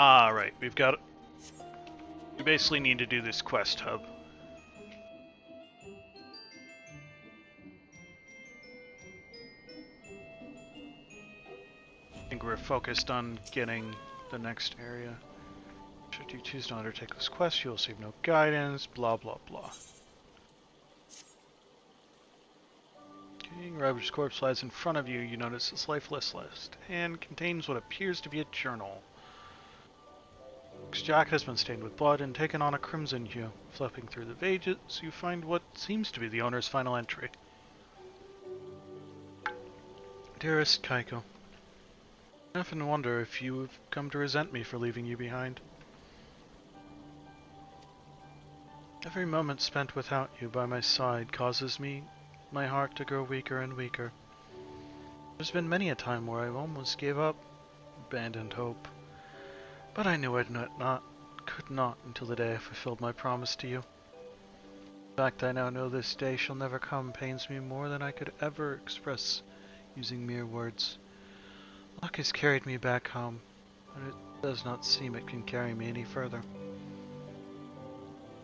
Ah, right. We basically need to do this quest hub. I think we're focused on getting the next area. Should you choose to undertake this quest, you will receive no guidance, blah blah blah. Robert's corpse lies in front of you. You notice its lifeless left hand contains what appears to be a journal. Its jacket has been stained with blood and taken on a crimson hue. Flipping through the pages, you find what seems to be the owner's final entry. Dearest Kaiko, I often wonder if you have come to resent me for leaving you behind. Every moment spent without you by my side causes my heart to grow weaker and weaker. There's been many a time where I almost gave up, abandoned hope. But I knew I could not until the day I fulfilled my promise to you. The fact I now know this day shall never come pains me more than I could ever express using mere words. Luck has carried me back home, and it does not seem it can carry me any further.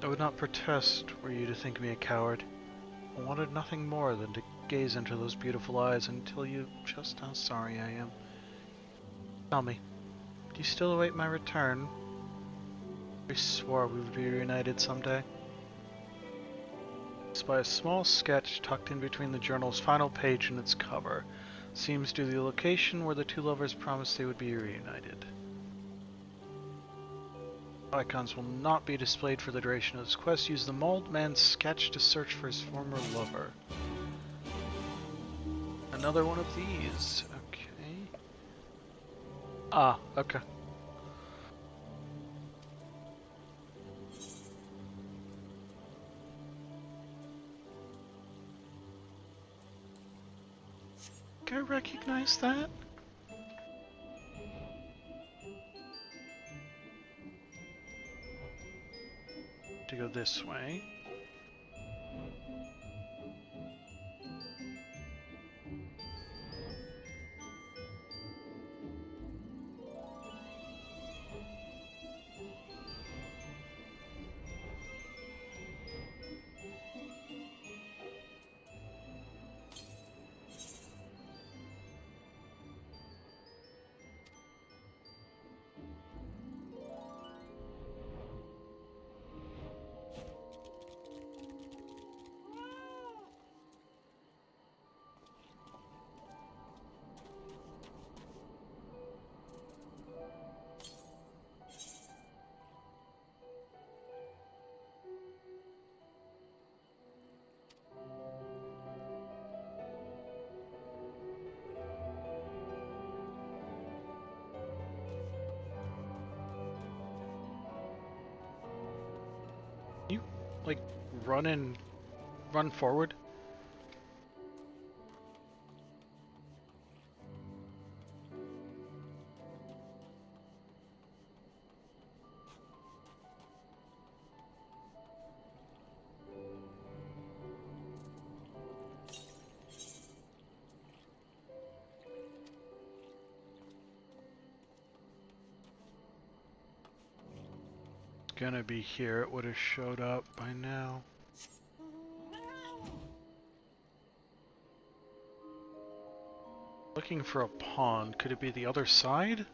I would not protest were you to think me a coward. I wanted nothing more than to gaze into those beautiful eyes and tell you just how sorry I am. Tell me, do you still await my return? We swore we would be reunited someday. It's by a small sketch tucked in between the journal's final page and its cover. Seems to the location where the two lovers promised they would be reunited. Icons will not be displayed for the duration of this quest. Use the mauled man's sketch to search for his former lover. Another one of these. Okay. Ah, okay. Can I recognize that? To go this way. You, like, run forward? It's gonna be here. It would have showed up by now. Looking for a pond. Could it be the other side?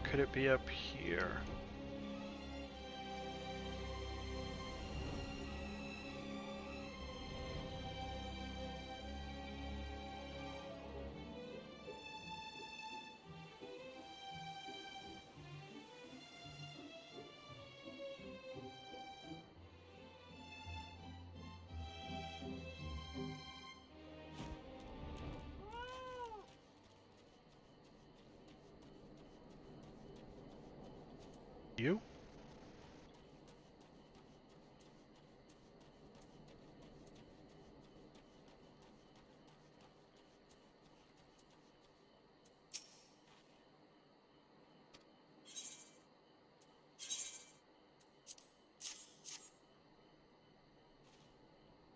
Could it be up here? You?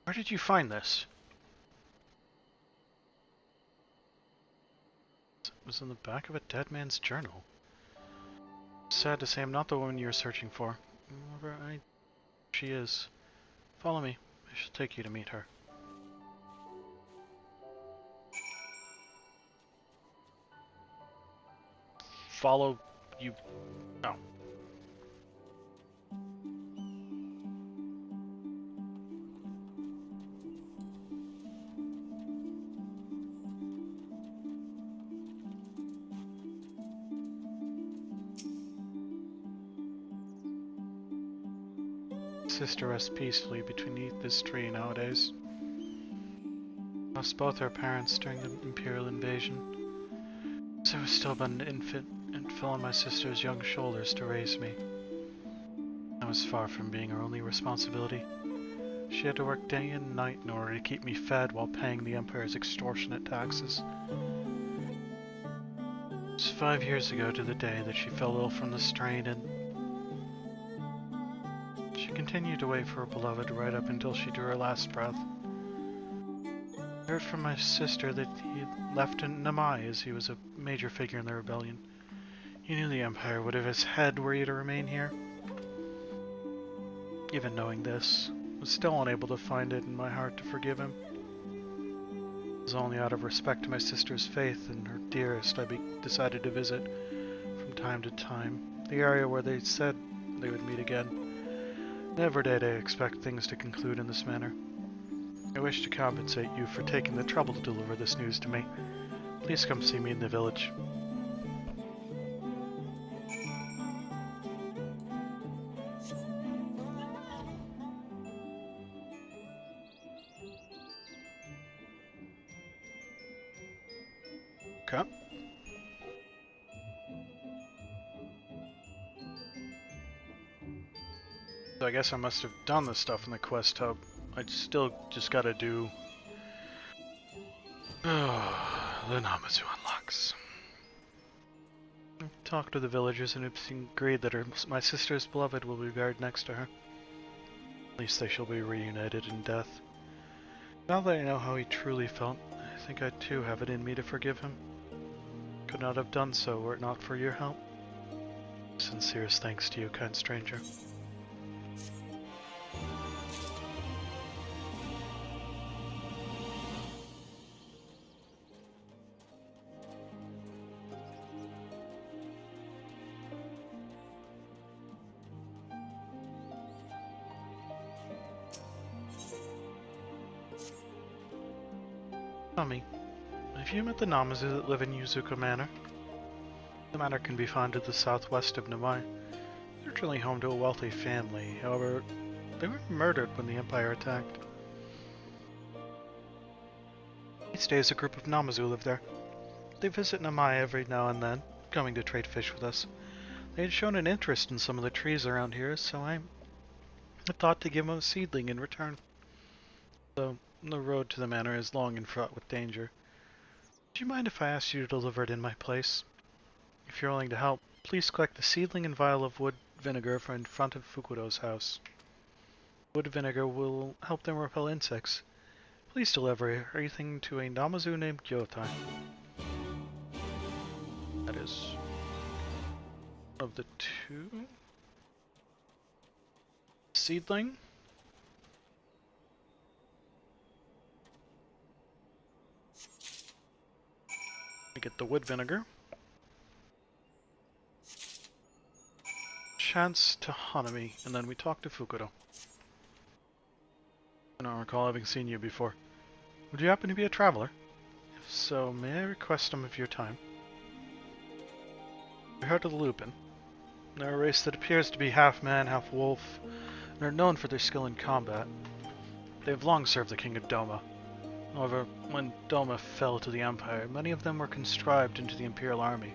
Where did you find this? was in the back of a dead man's journal. Sad to say I'm not the woman you're searching for. However, she is. Follow me. I shall take you to meet her. Follow you. No. Sister rests peacefully beneath this tree nowadays. Lost both her parents during the Imperial invasion. So I was still but an infant and fell on my sister's young shoulders to raise me. I was far from being her only responsibility. She had to work day and night in order to keep me fed while paying the Empire's extortionate taxes. It was 5 years ago to the day that she fell ill from the strain, and she continued to wait for her beloved right up until she drew her last breath. I heard from my sister that he had left in Namai as he was a major figure in the rebellion. He knew the Empire would have his head were he to remain here. Even knowing this, I was still unable to find it in my heart to forgive him. It was only out of respect to my sister's faith and her dearest I decided to visit, from time to time, the area where they said they would meet again. Never did I expect things to conclude in this manner. I wish to compensate you for taking the trouble to deliver this news to me. Please come see me in the village. Okay. So I guess I must have done this stuff in the quest hub. I still just gotta do the Namazu unlocks. I've talked to the villagers and it's agreed that my sister's beloved will be buried next to her. At least they shall be reunited in death. Now that I know how he truly felt, I think I too have it in me to forgive him. Could not have done so were it not for your help. Sincerest thanks to you, kind stranger. Tell me, have you met the Namazu that live in Yuzuka Manor? The manor can be found to the southwest of Namai. It's originally home to a wealthy family, however, they were murdered when the Empire attacked. These days a group of Namazu live there. They visit Namai every now and then, coming to trade fish with us. They had shown an interest in some of the trees around here, so I thought to give them a seedling in return. So, the road to the manor is long and fraught with danger. Would you mind if I asked you to deliver it in my place? If you're willing to help, please collect the seedling and vial of wood vinegar from in front of Fukudo's house. Wood vinegar will help them repel insects. Please deliver everything to a Namazu named Miqo'te. That is one of the two. Seedling? Get the wood vinegar. Chance to Hanami, and then we talk to Fukudo. I don't recall having seen you before. Would you happen to be a traveler? If so, may I request some of your time? We heard of the Lupin. They're a race that appears to be half man, half wolf, and are known for their skill in combat. They have long served the King of Doma. However, when Doma fell to the Empire, many of them were conscribed into the Imperial Army.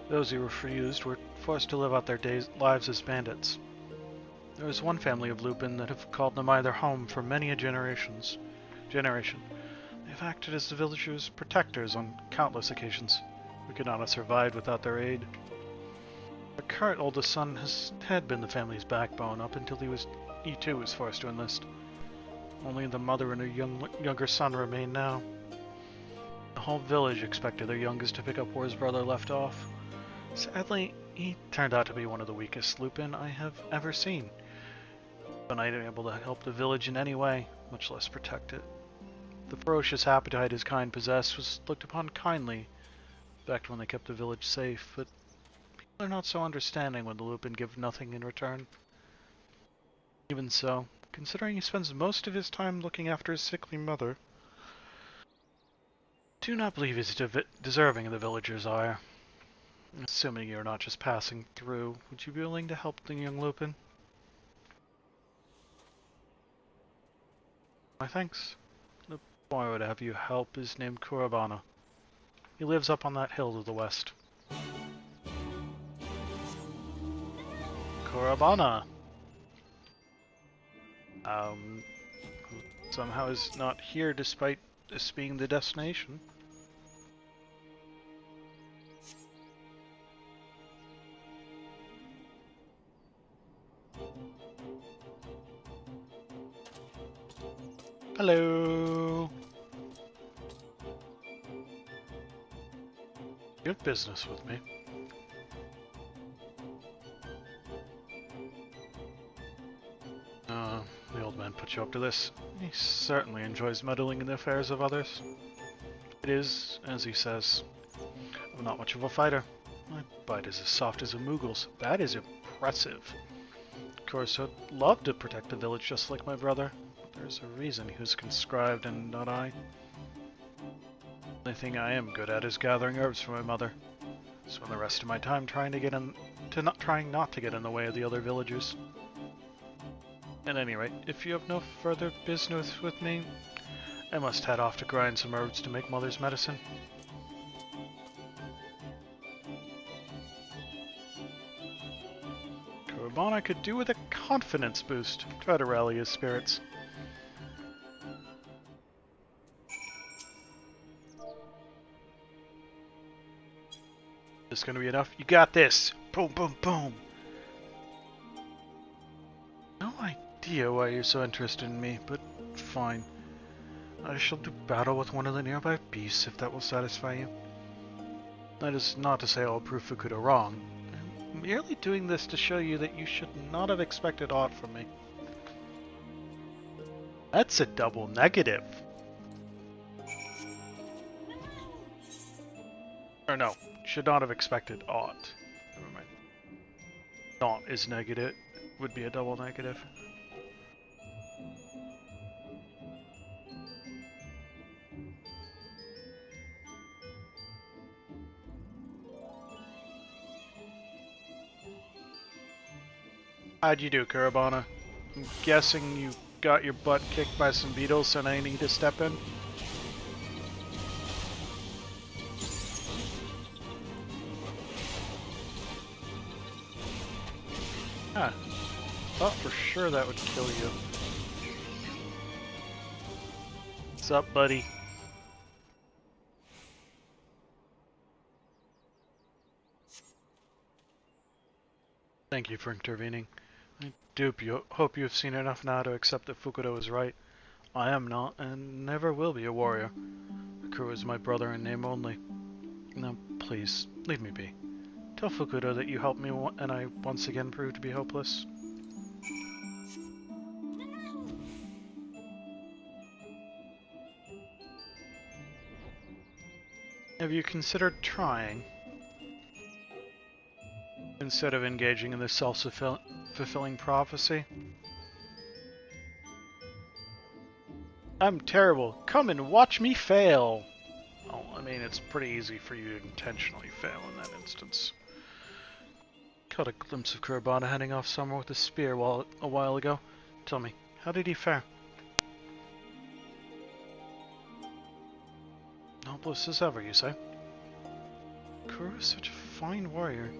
Those who refused were forced to live out their lives as bandits. There was one family of Lupin that have called Namai their home for many a generation. They have acted as the villagers' protectors on countless occasions. We could not have survived without their aid. Our current oldest son had been the family's backbone up until he too was forced to enlist. Only the mother and her younger son remain now. The whole village expected their youngest to pick up where his brother left off. Sadly, he turned out to be one of the weakest Lupin I have ever seen. But I didn't able to help the village in any way, much less protect it. The ferocious appetite his kind possessed was looked upon kindly back when they kept the village safe, but people are not so understanding when the Lupin give nothing in return. Even so, considering he spends most of his time looking after his sickly mother, I do not believe he's deserving of the villagers' ire. Assuming you're not just passing through, would you be willing to help the young Lupin? My thanks. The boy I would have you help is named Kurabana. He lives up on that hill to the west. Kurabana! Somehow is not here despite this being the destination. Hello! You have business with me. The old man put you up to this. He certainly enjoys meddling in the affairs of others. It is, as he says, I'm not much of a fighter. My bite is as soft as a Moogle's. That is impressive. Of course, I'd love to protect the village just like my brother. There's a reason he was conscribed and not I. The only thing I am good at is gathering herbs for my mother. Spend the rest of my time trying not to get in the way of the other villagers. At any rate, if you have no further business with me, I must head off to grind some herbs to make mother's medicine. Kurabana could do with a confidence boost. Try to rally his spirits. This gonna be enough? You got this! Boom, boom, boom! No idea why you're so interested in me, but fine. I shall do battle with one of the nearby beasts if that will satisfy you. That is not to say I'll prove Fukuda wrong. I'm merely doing this to show you that you should not have expected aught from me. That's a double negative. Or no, should not have expected aught. Never mind. Not is negative, would be a double negative. How'd you do, Kurabana? I'm guessing you got your butt kicked by some beetles and I need to step in? Ah, thought for sure that would kill you. What's up, buddy? Thank you for intervening. I hope you have seen enough now to accept that Fukuda was right. I am not, and never will be a warrior. Akuro is my brother in name only. Now, please, leave me be. Tell Fukuda that you helped me and I once again proved to be hopeless. Have you considered trying? Instead of engaging in this self-fulfilling prophecy? I'm terrible. Come and watch me fail! Well, I mean, it's pretty easy for you to intentionally fail in that instance. Caught a glimpse of Kurabana heading off somewhere with a spear a while ago. Tell me, how did he fare? Hopeless as ever, you say? Kuro is such a fine warrior.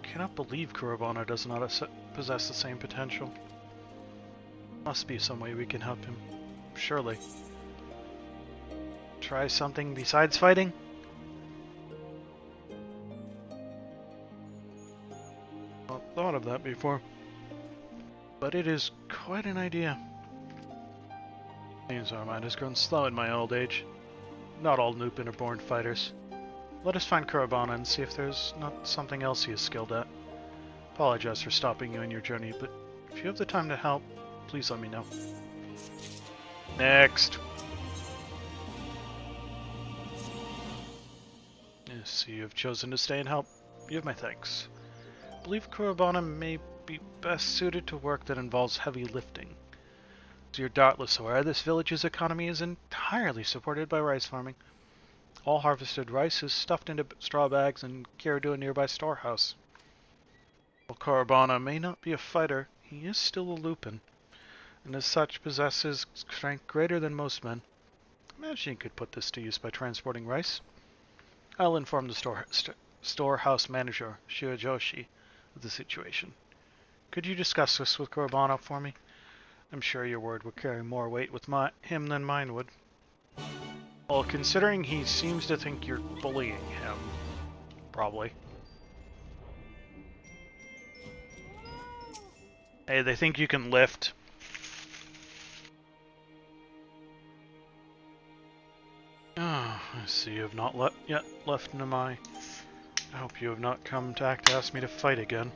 Cannot believe Kurabana does not possess the same potential. Must be some way we can help him. Surely. Try something besides fighting? Not thought of that before. But it is quite an idea. Seems our mind has grown slow in my old age. not all Nupin are born fighters. Let us find Kurabana and see if there's not something else he is skilled at. Apologize for stopping you in your journey, but if you have the time to help, please let me know. Next! Yes, you have chosen to stay and help. You have my thanks. I believe Kurabana may be best suited to work that involves heavy lifting. As you're doubtless aware, this village's economy is entirely supported by rice farming. All harvested rice is stuffed into straw bags and carried to a nearby storehouse. While Kurabana may not be a fighter, he is still a Lupin, and as such possesses strength greater than most men. Imagine he could put this to use by transporting rice. I'll inform the storehouse manager, Shirajoshi, of the situation. Could you discuss this with Kurabana for me? I'm sure your word would carry more weight with him than mine would. Well, considering he seems to think you're bullying him, probably. Hey, they think you can lift. Ah, I see you have not yet left Namai. I hope you have not come to ask me to fight again.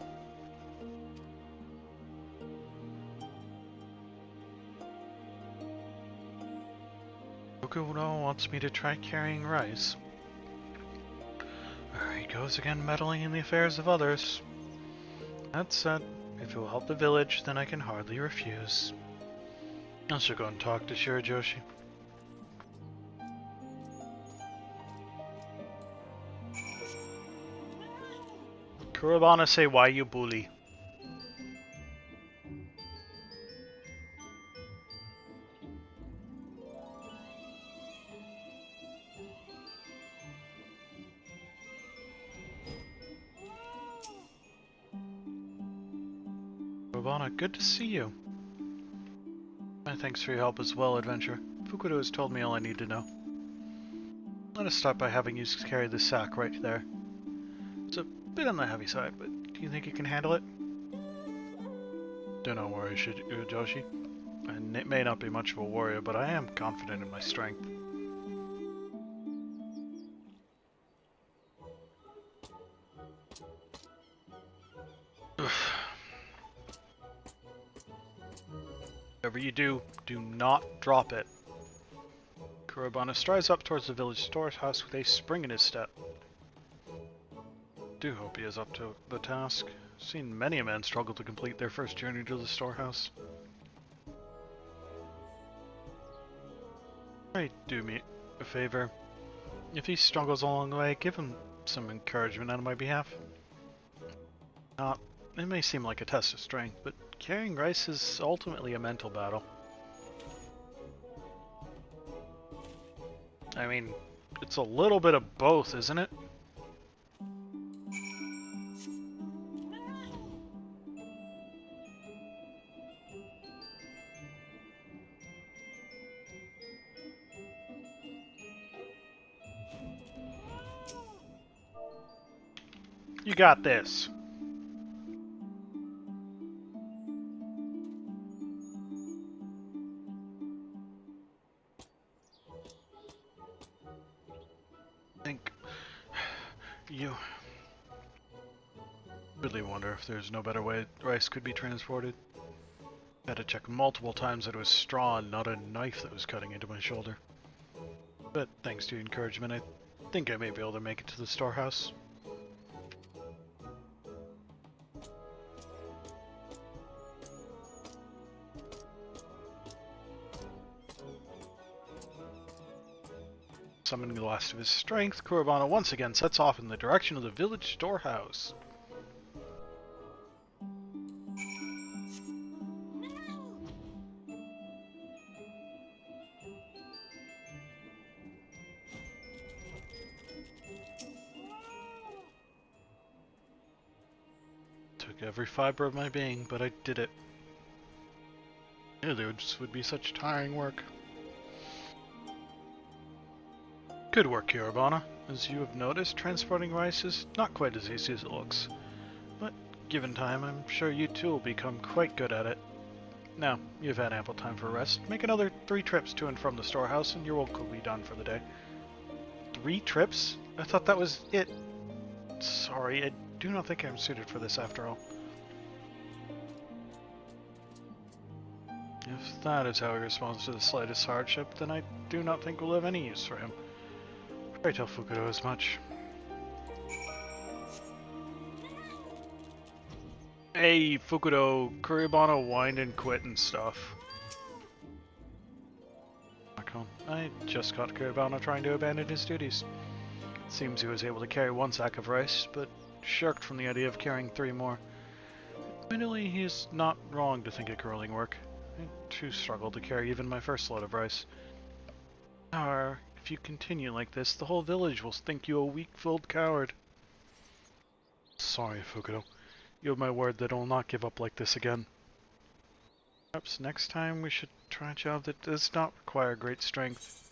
Okuno wants me to try carrying rice. There he goes again, meddling in the affairs of others. That said, if it will help the village, then I can hardly refuse. I shall go and talk to Shirajoshi. Kurabana say, why you bully? Kurabana, good to see you. My thanks for your help as well, Adventure. Fukuda has told me all I need to know. Let us start by having you carry this sack right there. It's a bit on the heavy side, but do you think you can handle it? Do not worry, Shirajoshi. I may not be much of a warrior, but I am confident in my strength. Whatever you do, do not drop it. Kurabana strides up towards the village storehouse with a spring in his step. Do hope he is up to the task. I've seen many a man struggle to complete their first journey to the storehouse. Pray do me a favor. If he struggles along the way, give him some encouragement on my behalf. It may seem like a test of strength, but carrying rice is ultimately a mental battle. I mean, it's a little bit of both, isn't it? You got this. You really wonder if there's no better way rice could be transported. I had to check multiple times that it was straw and not a knife that was cutting into my shoulder. But thanks to your encouragement, I think I may be able to make it to the storehouse. Summoning the last of his strength, Kurabana once again sets off in the direction of the village storehouse. Took every fiber of my being, but I did it. I knew this would be such tiring work. Good work, Kurabana. As you have noticed, transporting rice is not quite as easy as it looks. But given time, I'm sure you too will become quite good at it. Now, you've had ample time for rest. Make another 3 trips to and from the storehouse and your work will be done for the day. 3 trips? I thought that was it. Sorry, I do not think I'm suited for this after all. If that is how he responds to the slightest hardship, then I do not think we'll have any use for him. Pray tell Fukudo as much. Hey, Fukudo, Kuribana whined and quit and stuff. I just caught Kuribana trying to abandon his duties. It seems he was able to carry 1 sack of rice, but shirked from the idea of carrying 3 more. Admittedly, he is not wrong to think it grueling work. I too struggled to carry even my first load of rice. However, if you continue like this, the whole village will think you a weak-willed coward. Sorry, Fukudo. You have my word that I will not give up like this again. Perhaps next time we should try a job that does not require great strength.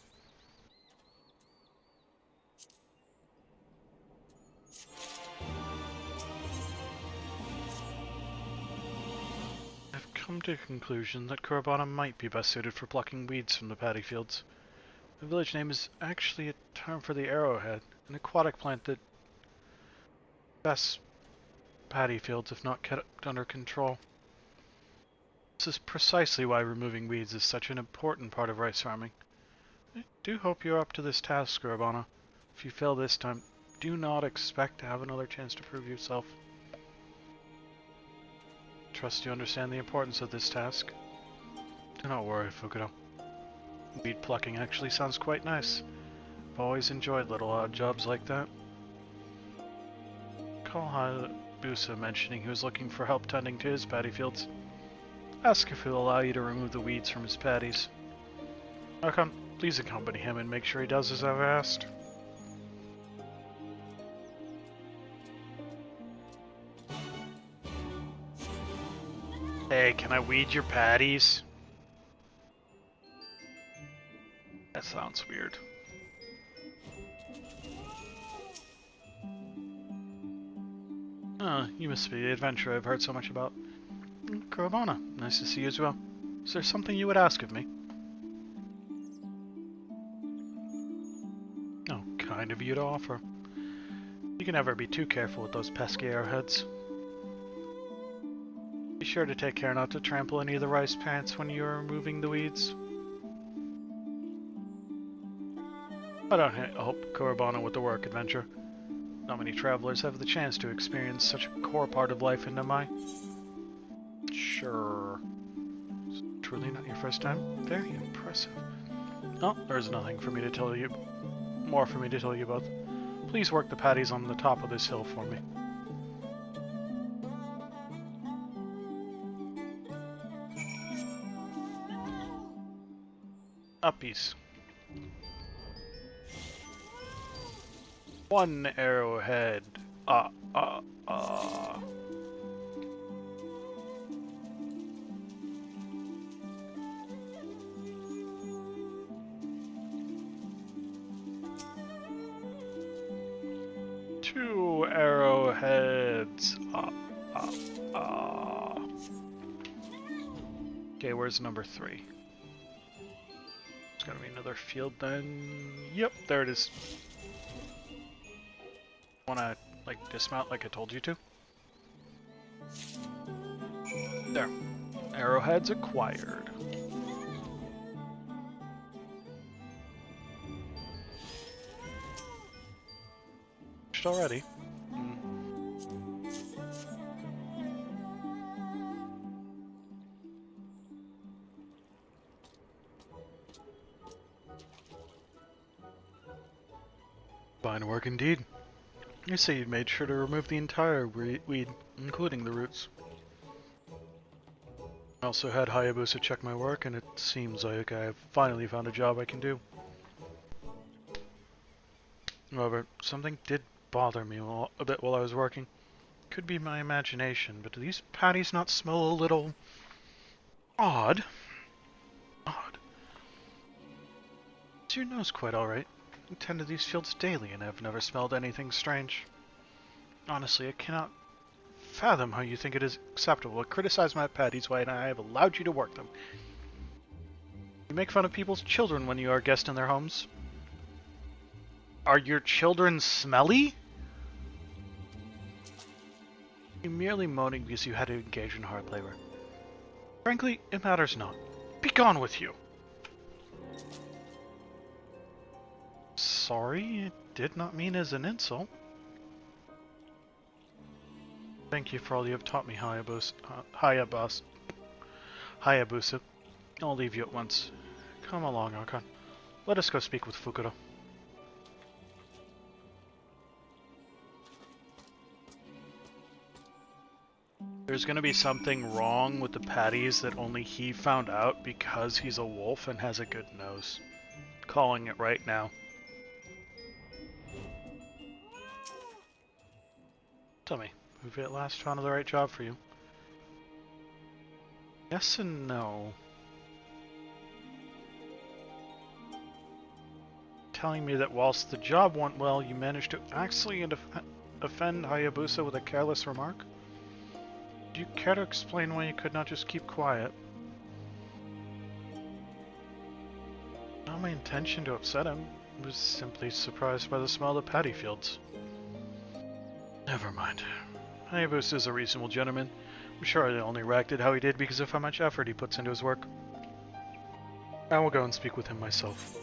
I've come to the conclusion that Kuribana might be best suited for plucking weeds from the paddy fields. The village name is actually a term for the arrowhead, an aquatic plant that bests paddy fields if not kept under control. This is precisely why removing weeds is such an important part of rice farming. I do hope you're up to this task, Kuribana. If you fail this time, do not expect to have another chance to prove yourself. Trust you understand the importance of this task. Do not worry, Fukudo. Weed plucking actually sounds quite nice. I've always enjoyed little odd jobs like that. Call Hayabusa mentioning he was looking for help tending to his paddy fields. Ask if he'll allow you to remove the weeds from his paddies. Archon, please accompany him and make sure he does as I've asked. Hey, can I weed your paddies? That sounds weird. You must be the adventurer I've heard so much about. Kuribana, nice to see you as well. Is there something you would ask of me? Oh, kind of you to offer. You can never be too careful with those pesky arrowheads. Be sure to take care not to trample any of the rice plants when you are removing the weeds. I don't help Kuribana with the work adventure. Not many travelers have the chance to experience such a core part of life in Namai. Sure. Truly not your first time? Very impressive. Oh, there's nothing for me to tell you. More for me to tell you about. Please work the paddies on the top of this hill for me. Uppies. 1 arrowhead. 2 arrowheads. Okay, where's number 3? There's gotta be another field then. Yep, there it is. Wanna, like, dismount like I told you to? There. Arrowheads acquired. Already. Fine work indeed. You say you made sure to remove the entire weed, including the roots. I also had Hayabusa check my work, and it seems like I have finally found a job I can do. However, something did bother me a bit while I was working. Could be my imagination, but do these patties not smell a little odd? Odd. Is your nose quite alright? I tend to these fields daily and have never smelled anything strange. Honestly, I cannot fathom how you think it is acceptable to criticize my patties when I have allowed you to work them. You make fun of people's children when you are a guest in their homes. Are your children smelly? You're merely moaning because you had to engage in hard labor. Frankly, it matters not. Be gone with you! Sorry, it did not mean as an insult. Thank you for all you have taught me, Hayabusa. I'll leave you at once. Come along, Archon. Let us go speak with Fukuda. There's gonna be something wrong with the patties that only he found out because he's a wolf and has a good nose. Calling it right now. Tell me, have you at last found the right job for you? Yes and no. Telling me that whilst the job went well, you managed to actually offend Hayabusa with a careless remark? Do you care to explain why you could not just keep quiet? Not my intention to upset him. I was simply surprised by the smell of the paddy fields. Never mind. Hayabusa is a reasonable gentleman. I'm sure he only reacted how he did because of how much effort he puts into his work. I will go and speak with him myself.